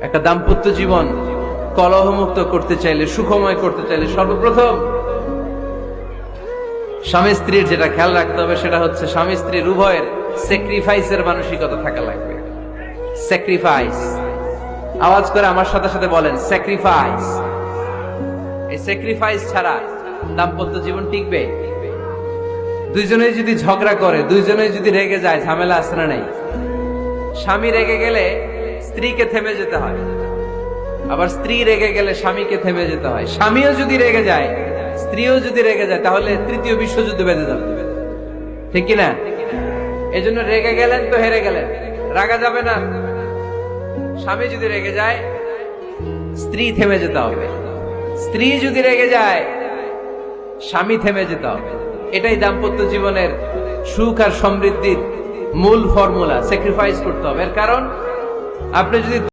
একটা দাম্পত্য জীবন কলহমুক্ত করতে চাইলে, সুখময় করতে চাইলে সর্বপ্রথম স্বামী স্ত্রীর যেটা খেয়াল রাখতে হবে সেটা হচ্ছে স্বামী স্ত্রীর উভয়ের স্যাক্রিফাইসের মানসিকতা থাকা লাগবে। স্যাক্রিফাইস, আওয়াজ করে আমার সাথে সাথে বলেন স্যাক্রিফাইস। এই স্যাক্রিফাইস ছাড়া দাম্পত্য জীবন টিকবে? দুইজনেই যদি ঝগড়া করে, দুইজনেই যদি রেগে যায়, ঝামেলা আসরা নেই। স্বামী রেগে গেলে স্ত্রীকে থেমে যেতে হয়, আবার স্ত্রী রেগে গেলে স্বামীকে থেমে যেতে হয়। স্বামীও যদি রেগে যায়, স্ত্রীও যদি রেগে যায়, তাহলে তৃতীয় বিশ্বযুদ্ধ বেঁধে যাবে, ঠিক কিনা? এই জন্য রেগে গেলেন তো হেরে গেলেন, রাগা যাবে না। স্বামী যদি রেগে যায়, স্ত্রী থেমে যেতে হবে। স্ত্রী যদি রেগে যায়, স্বামী থেমে যেতে হবে। এটাই দাম্পত্য জীবনের সুখ আর সমৃদ্ধির মূল ফর্মুলা। স্যাক্রিফাইস করতে হবে। এর কারণ আপনি যদি